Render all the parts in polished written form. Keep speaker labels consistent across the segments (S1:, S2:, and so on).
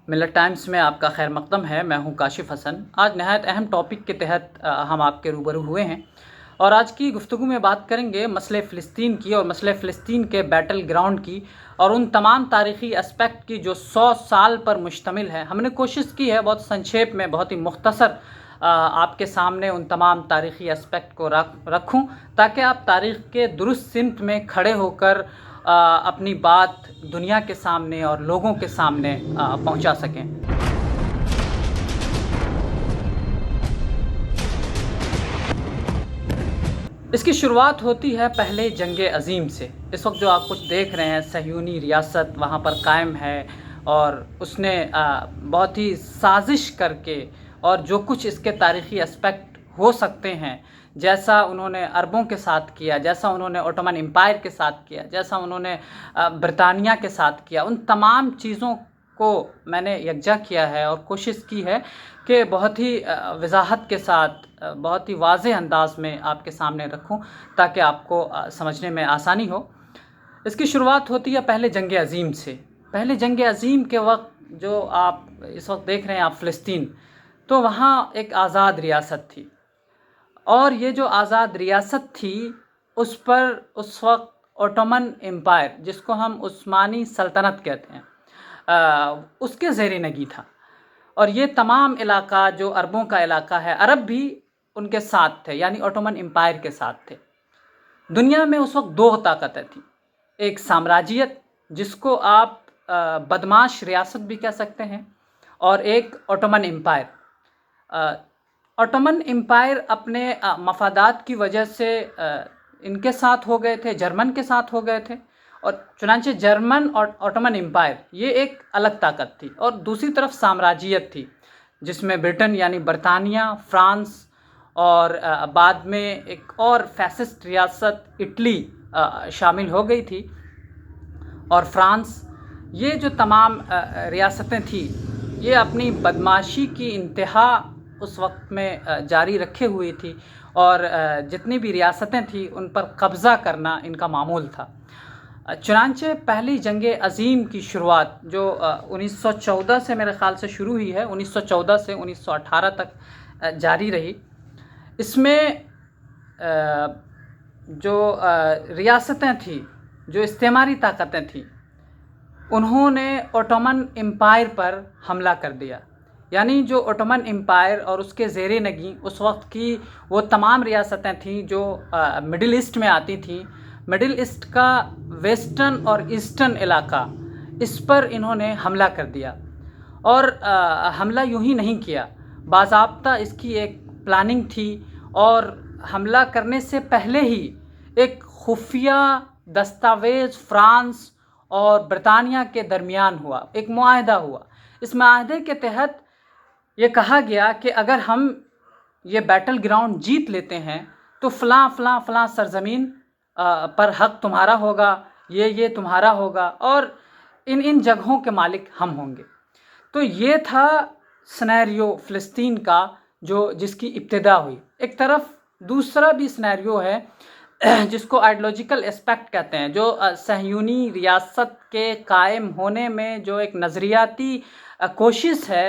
S1: ملت ٹائمز میں آپ کا خیر مقدم ہے۔ میں ہوں کاشف حسن۔ آج نہایت اہم ٹاپک کے تحت ہم آپ کے روبرو ہوئے ہیں اور آج کی گفتگو میں بات کریں گے مسئلہ فلسطین کی اور مسئلہ فلسطین کے بیٹل گراؤنڈ کی اور ان تمام تاریخی اسپیکٹ کی جو 100 سال پر مشتمل ہے۔ ہم نے کوشش کی ہے بہت سنکھیپ میں، بہت ہی مختصر آپ کے سامنے ان تمام تاریخی اسپیکٹ کو رکھوں تاکہ آپ تاریخ کے درست سمت میں کھڑے ہو کر اپنی بات دنیا کے سامنے اور لوگوں کے سامنے پہنچا سکیں۔ اس کی شروعات ہوتی ہے پہلے جنگ عظیم سے۔ اس وقت جو آپ کچھ دیکھ رہے ہیں صہیونی ریاست وہاں پر قائم ہے اور اس نے بہت ہی سازش کر کے اور جو کچھ اس کے تاریخی اسپیکٹ ہو سکتے ہیں، جیسا انہوں نے عربوں کے ساتھ کیا، جیسا انہوں نے اوٹومن امپائر کے ساتھ کیا، جیسا انہوں نے برطانیہ کے ساتھ کیا، ان تمام چیزوں کو میں نے یکجا کیا ہے اور کوشش کی ہے کہ بہت ہی وضاحت کے ساتھ، بہت ہی واضح انداز میں آپ کے سامنے رکھوں تاکہ آپ کو سمجھنے میں آسانی ہو۔ اس کی شروعات ہوتی ہے پہلے جنگ عظیم سے۔ پہلے جنگ عظیم کے وقت جو آپ اس وقت دیکھ رہے ہیں آپ فلسطین، تو وہاں ایک آزاد ریاست تھی اور یہ جو آزاد ریاست تھی اس پر اس وقت اوٹومن امپائر، جس کو ہم عثمانی سلطنت کہتے ہیں، اس کے زیر نگی تھا اور یہ تمام علاقہ جو عربوں کا علاقہ ہے، عرب بھی ان کے ساتھ تھے، یعنی اوٹومن امپائر کے ساتھ تھے۔ دنیا میں اس وقت دو طاقتیں تھیں، ایک سامراجیت جس کو آپ بدماش ریاست بھی کہہ سکتے ہیں، اور ایک اوٹومن امپائر۔ اوٹومن امپائر اپنے مفادات کی وجہ سے ان کے ساتھ ہو گئے تھے، جرمن کے ساتھ ہو گئے تھے، اور چنانچہ جرمن اور اوٹومن امپائر یہ ایک الگ طاقت تھی، اور دوسری طرف سامراجیت تھی جس میں برٹن یعنی برطانیہ، فرانس اور بعد میں ایک اور فیسسٹ ریاست اٹلی شامل ہو گئی تھی، اور فرانس۔ یہ جو تمام ریاستیں تھیں یہ اپنی بدماشی کی انتہا اس وقت میں جاری رکھے ہوئی تھی اور جتنی بھی ریاستیں تھیں ان پر قبضہ کرنا ان کا معمول تھا۔ چنانچہ پہلی جنگ عظیم کی شروعات جو 1914 سے میرے خیال سے شروع ہوئی ہے، 1914 سے 1918 تک جاری رہی۔ اس میں جو ریاستیں تھیں، جو استعماری طاقتیں تھیں، انہوں نے اوٹومن امپائر پر حملہ کر دیا، یعنی جو اوٹومن امپائر اور اس کے زیر نگیں اس وقت کی وہ تمام ریاستیں تھیں جو مڈل ایسٹ میں آتی تھیں۔ مڈل ایسٹ کا ویسٹرن اور ایسٹرن علاقہ، اس پر انہوں نے حملہ کر دیا، اور حملہ یوں ہی نہیں کیا، باضابطہ اس کی ایک پلاننگ تھی، اور حملہ کرنے سے پہلے ہی ایک خفیہ دستاویز فرانس اور برطانیہ کے درمیان ہوا، ایک معاہدہ ہوا۔ اس معاہدے کے تحت یہ کہا گیا کہ اگر ہم یہ بیٹل گراؤنڈ جیت لیتے ہیں تو فلاں فلاں فلاں سرزمین پر حق تمہارا ہوگا، یہ تمہارا ہوگا، اور ان جگہوں کے مالک ہم ہوں گے۔ تو یہ تھا سنیریو فلسطین کا جس کی ابتدا ہوئی۔ ایک طرف دوسرا بھی سنیریو ہے جس کو آئیڈیولوجیکل اسپیکٹ کہتے ہیں، جو صہیونی ریاست کے قائم ہونے میں جو ایک نظریاتی کوشش ہے،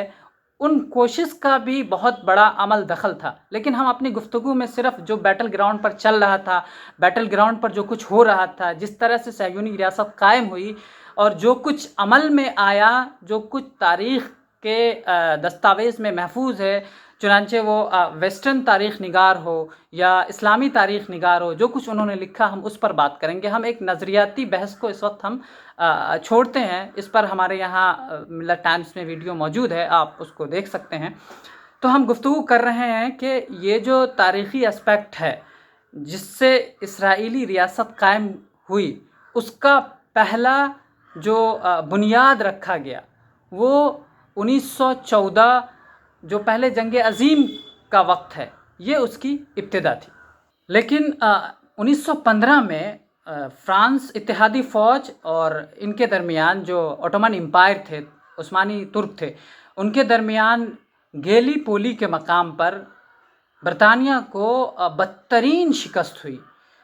S1: ان کوشش کا بھی بہت بڑا عمل دخل تھا۔ لیکن ہم اپنی گفتگو میں صرف جو بیٹل گراؤنڈ پر چل رہا تھا، بیٹل گراؤنڈ پر جو کچھ ہو رہا تھا، جس طرح سے صہیونی ریاست قائم ہوئی اور جو کچھ عمل میں آیا، جو کچھ تاریخ کے دستاویز میں محفوظ ہے، چنانچہ وہ ویسٹرن تاریخ نگار ہو یا اسلامی تاریخ نگار ہو، جو کچھ انہوں نے لکھا ہم اس پر بات کریں گے۔ ہم ایک نظریاتی بحث کو اس وقت ہم چھوڑتے ہیں، اس پر ہمارے یہاں ملت ٹائمز میں ویڈیو موجود ہے، آپ اس کو دیکھ سکتے ہیں۔ تو ہم گفتگو کر رہے ہیں کہ یہ جو تاریخی اسپیکٹ ہے جس سے اسرائیلی ریاست قائم ہوئی، اس کا پہلا جو بنیاد رکھا گیا وہ 1914 جو پہلے جنگ عظیم کا وقت ہے، یہ اس کی ابتدا تھی۔ لیکن 1915 میں فرانس اتحادی فوج اور ان کے درمیان جو اوٹومن امپائر تھے، عثمانی ترک تھے، ان کے درمیان گیلی پولی کے مقام پر برطانیہ کو بدترین شکست ہوئی،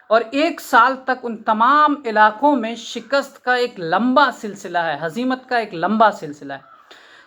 S1: اور 1 سال تک ان تمام علاقوں میں شکست کا ایک لمبا سلسلہ ہے، ہزیمت کا ایک لمبا سلسلہ ہے۔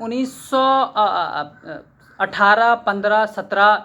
S1: 1918, 15, 17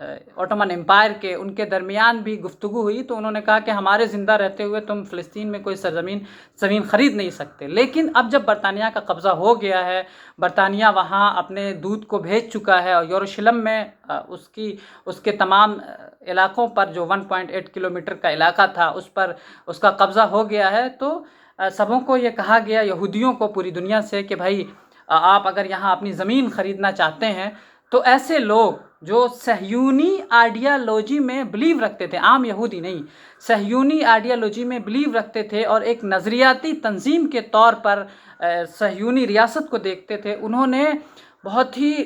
S1: اوٹومن امپائر کے ان کے درمیان بھی گفتگو ہوئی، تو انہوں نے کہا کہ ہمارے زندہ رہتے ہوئے تم فلسطین میں کوئی زمین خرید نہیں سکتے۔ لیکن اب جب برطانیہ کا قبضہ ہو گیا ہے، برطانیہ وہاں اپنے دودت کو بھیج چکا ہے، اور یروشلم میں اس کے تمام علاقوں پر جو 1.8 کلومیٹر کا علاقہ تھا اس پر اس کا قبضہ ہو گیا ہے، تو سبوں کو یہ کہا گیا، یہودیوں کو پوری دنیا سے، کہ بھائی آپ اگر یہاں اپنی زمین خریدنا چاہتے ہیں تو ایسے لوگ جو صہیونی آئیڈیالوجی میں بلیو رکھتے تھے، عام یہودی نہیں، صہیونی آئیڈیالوجی میں بلیو رکھتے تھے اور ایک نظریاتی تنظیم کے طور پر صہیونی ریاست کو دیکھتے تھے، انہوں نے بہت ہی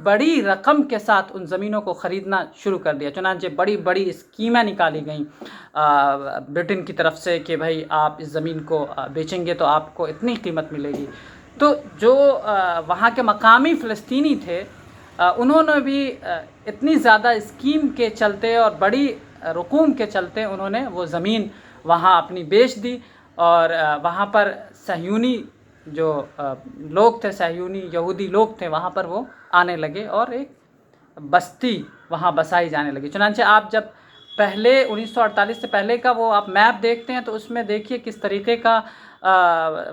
S1: بڑی رقم کے ساتھ ان زمینوں کو خریدنا شروع کر دیا۔ چنانچہ بڑی بڑی اسکیمیں نکالی گئیں برٹن کی طرف سے کہ بھائی آپ اس زمین کو بیچیں گے تو آپ کو اتنی قیمت ملے گی۔ تو جو وہاں کے مقامی فلسطینی تھے، انہوں نے بھی اتنی زیادہ اسکیم کے چلتے اور بڑی رقوم کے چلتے انہوں نے وہ زمین وہاں اپنی بیچ دی، اور وہاں پر صہیونی جو لوگ تھے، صہیونی یہودی لوگ تھے، وہاں پر وہ آنے لگے اور ایک بستی وہاں بسائی جانے لگی۔ چنانچہ آپ جب پہلے 1948 سے پہلے کا وہ آپ میپ دیکھتے ہیں تو اس میں دیکھیے کس طریقے کا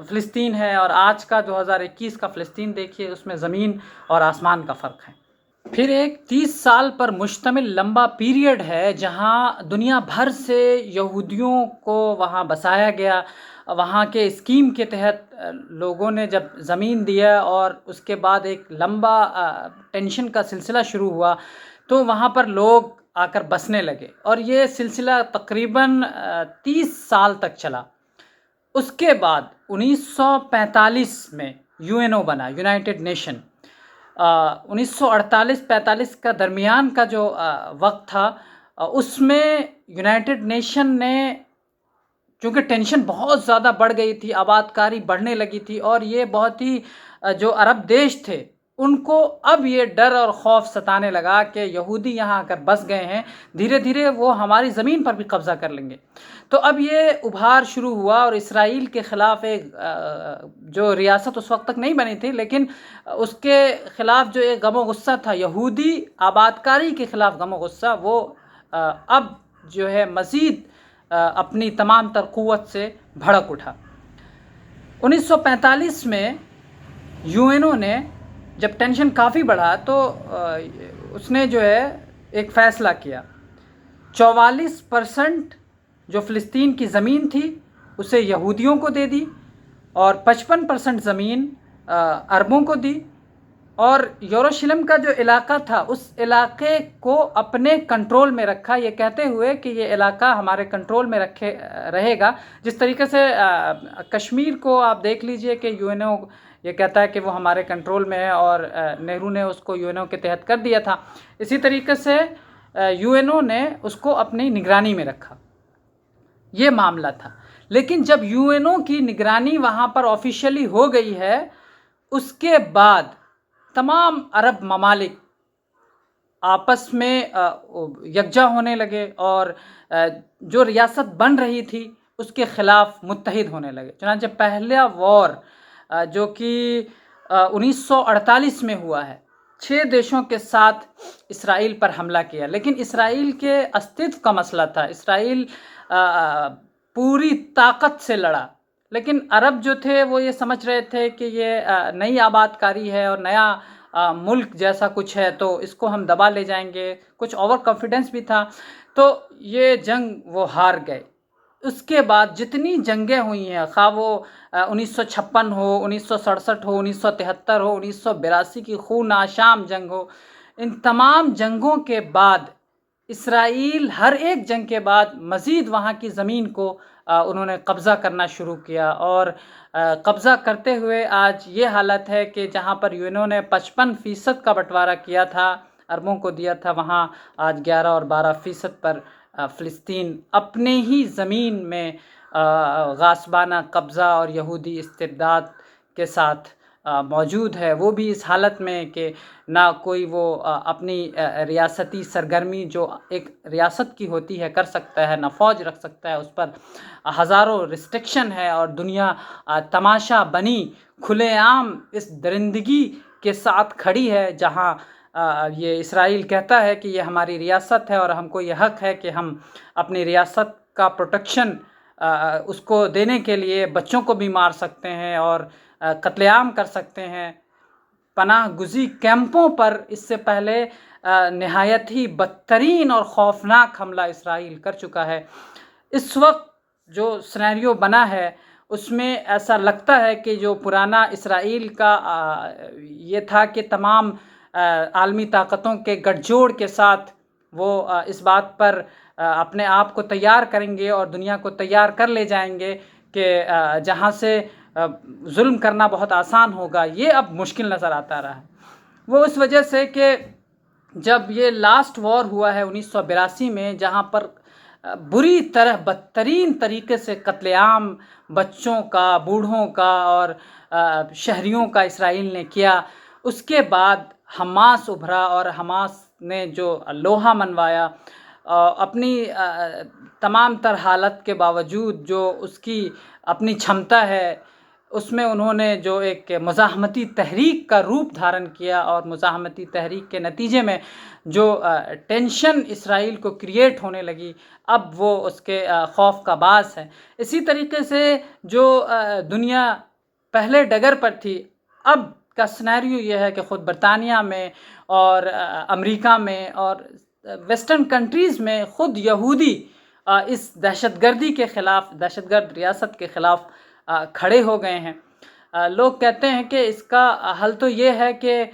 S1: فلسطین ہے، اور آج کا 2021 کا فلسطین دیکھیے، اس میں زمین اور آسمان کا فرق ہے۔ پھر ایک 30 سال پر مشتمل لمبا پیریڈ ہے جہاں دنیا بھر سے یہودیوں کو وہاں بسایا گیا، وہاں کے اسکیم کے تحت لوگوں نے جب زمین دیا، اور اس کے بعد ایک لمبا ٹینشن کا سلسلہ شروع ہوا، تو وہاں پر لوگ آ کر بسنے لگے، اور یہ سلسلہ تقریباً 30 سال تک چلا۔ اس کے بعد 1945 میں UNO بنا، یونائٹڈ نیشن۔ 1948-45 کا درمیان کا جو وقت تھا، اس میں یونائٹڈ نیشن نے، چونکہ ٹینشن بہت زیادہ بڑھ گئی تھی، آباد کاری بڑھنے لگی تھی، اور یہ بہت ہی جو عرب دیش تھے ان کو اب یہ ڈر اور خوف ستانے لگا کہ یہودی یہاں آ کر بس گئے ہیں، دھیرے دھیرے وہ ہماری زمین پر بھی قبضہ کر لیں گے۔ تو اب یہ ابھار شروع ہوا، اور اسرائیل کے خلاف ایک جو ریاست اس وقت تک نہیں بنی تھی، لیکن اس کے خلاف جو ایک غم و غصہ تھا، یہودی آباد کاری کے خلاف غم و غصہ، وہ اب جو ہے مزید اپنی تمام تر قوت سے بھڑک اٹھا۔ 1945 میں UNO نے جب ٹینشن کافی بڑھا تو اس نے جو ہے ایک فیصلہ کیا، 44% جو فلسطین کی زمین تھی اسے یہودیوں کو دے دی، اور 55% زمین عربوں کو دی، اور یروشلم کا جو علاقہ تھا اس علاقے کو اپنے کنٹرول میں رکھا، یہ کہتے ہوئے کہ یہ علاقہ ہمارے کنٹرول میں رہے گا۔ جس طریقے سے کشمیر کو آپ دیکھ لیجئے کہ UNO یہ کہتا ہے کہ وہ ہمارے کنٹرول میں ہے، اور نہرو نے اس کو UNO کے تحت کر دیا تھا، اسی طریقے سے UNO نے اس کو اپنی نگرانی میں رکھا۔ یہ معاملہ تھا، لیکن جب UNO کی نگرانی وہاں پر آفیشیلی ہو گئی ہے، اس کے بعد تمام عرب ممالک آپس میں یکجا ہونے لگے، اور جو ریاست بن رہی تھی اس کے خلاف متحد ہونے لگے۔ چنانچہ پہلا وار جو کہ 1948 میں ہوا ہے، 6 دیشوں کے ساتھ اسرائیل پر حملہ کیا، لیکن اسرائیل کے استتو کا مسئلہ تھا، اسرائیل پوری طاقت سے لڑا، لیکن عرب جو تھے وہ یہ سمجھ رہے تھے کہ یہ نئی آباد کاری ہے اور نیا ملک جیسا کچھ ہے، تو اس کو ہم دبا لے جائیں گے، کچھ اوور کانفیڈنس بھی تھا، تو یہ جنگ وہ ہار گئے۔ اس کے بعد جتنی جنگیں ہوئی ہیں، خواہ وہ 1956 ہو، 1967 ہو، 1973 ہو، 1982 کی خون آشام جنگ ہو، ان تمام جنگوں کے بعد اسرائیل ہر ایک جنگ کے بعد مزید وہاں کی زمین کو انہوں نے قبضہ کرنا شروع کیا، اور قبضہ کرتے ہوئے آج یہ حالت ہے کہ جہاں پر UNO نے 55% کا بٹوارہ کیا تھا، عربوں کو دیا تھا، وہاں آج 11 اور 12% پر فلسطین اپنے ہی زمین میں غاصبانہ قبضہ اور یہودی استبداد کے ساتھ موجود ہے۔ وہ بھی اس حالت میں کہ نہ کوئی وہ اپنی ریاستی سرگرمی جو ایک ریاست کی ہوتی ہے کر سکتا ہے، نہ فوج رکھ سکتا ہے، اس پر ہزاروں ریسٹرکشن ہے، اور دنیا تماشا بنی کھلے عام اس درندگی کے ساتھ کھڑی ہے، جہاں یہ اسرائیل کہتا ہے کہ یہ ہماری ریاست ہے اور ہم کو یہ حق ہے کہ ہم اپنی ریاست کا پروٹیکشن اس کو دینے کے لیے بچوں کو بھی مار سکتے ہیں اور قتل عام کر سکتے ہیں. پناہ گزی کیمپوں پر اس سے پہلے نہایت ہی بدترین اور خوفناک حملہ اسرائیل کر چکا ہے. اس وقت جو سینیریو بنا ہے اس میں ایسا لگتا ہے کہ جو پرانا اسرائیل کا یہ تھا کہ تمام عالمی طاقتوں کے گٹھ جوڑ کے ساتھ وہ اس بات پر اپنے آپ کو تیار کریں گے اور دنیا کو تیار کر لے جائیں گے کہ جہاں سے ظلم کرنا بہت آسان ہوگا. یہ اب مشکل نظر آتا رہا ہے. وہ اس وجہ سے کہ جب یہ لاسٹ وار ہوا ہے 1982 میں، جہاں پر بری طرح بدترین طریقے سے قتل عام بچوں کا، بوڑھوں کا اور شہریوں کا اسرائیل نے کیا، اس کے بعد حماس ابھرا اور حماس نے جو لوہا منوایا، اپنی تمام تر حالت کے باوجود جو اس کی اپنی چھمتا ہے اس میں انہوں نے جو ایک مزاحمتی تحریک کا روپ دھارن کیا، اور مزاحمتی تحریک کے نتیجے میں جو ٹینشن اسرائیل کو کریٹ ہونے لگی، اب وہ اس کے خوف کا باعث ہے. اسی طریقے سے جو دنیا پہلے ڈگر پر تھی، اب کا سینیریو یہ ہے کہ خود برطانیہ میں اور امریکہ میں اور ویسٹرن کنٹریز میں خود یہودی اس دہشت گردی کے خلاف، دہشت گرد ریاست کے خلاف کھڑے ہو گئے ہیں. لوگ کہتے ہیں کہ اس کا حل تو یہ ہے کہ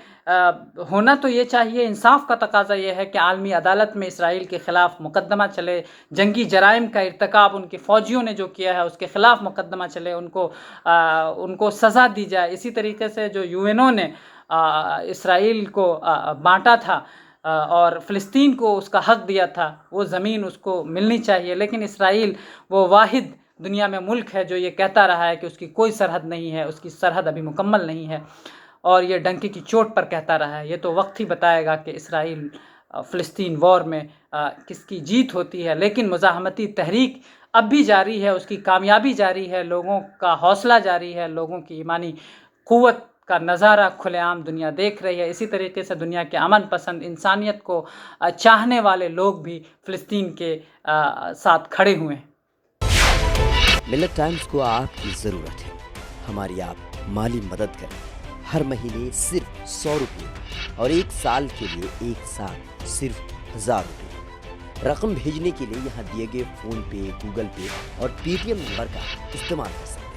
S1: ہونا تو یہ چاہیے، انصاف کا تقاضا یہ ہے کہ عالمی عدالت میں اسرائیل کے خلاف مقدمہ چلے، جنگی جرائم کا ارتکاب ان کے فوجیوں نے جو کیا ہے اس کے خلاف مقدمہ چلے، ان کو سزا دی جائے. اسی طریقے سے جو UN نے اسرائیل کو بانٹا تھا اور فلسطین کو اس کا حق دیا تھا، وہ زمین اس کو ملنی چاہیے. لیکن اسرائیل وہ واحد دنیا میں ملک ہے جو یہ کہتا رہا ہے کہ اس کی کوئی سرحد نہیں ہے، اس کی سرحد ابھی مکمل نہیں ہے، اور یہ ڈنکے کی چوٹ پر کہتا رہا ہے. یہ تو وقت ہی بتائے گا کہ اسرائیل فلسطین وار میں کس کی جیت ہوتی ہے. لیکن مزاحمتی تحریک اب بھی جاری ہے، اس کی کامیابی جاری ہے، لوگوں کا حوصلہ جاری ہے، لوگوں کی ایمانی قوت کا نظارہ کھلے عام دنیا دیکھ رہی ہے. اسی طریقے سے دنیا کے امن پسند، انسانیت کو چاہنے والے لوگ بھی فلسطین کے ساتھ کھڑے ہوئے ہیں.
S2: ملت ٹائمز کو آپ کی ضرورت ہے. ہماری آپ مالی مدد کریں. ہر مہینے صرف 100 روپے اور 1 سال کے لیے ایک ساتھ صرف 1000 روپے. رقم بھیجنے کے لیے یہاں دیے گئے فون پے، گوگل پے اور پے ٹی ایم نمبر کا استعمال کر سکتے ہیں.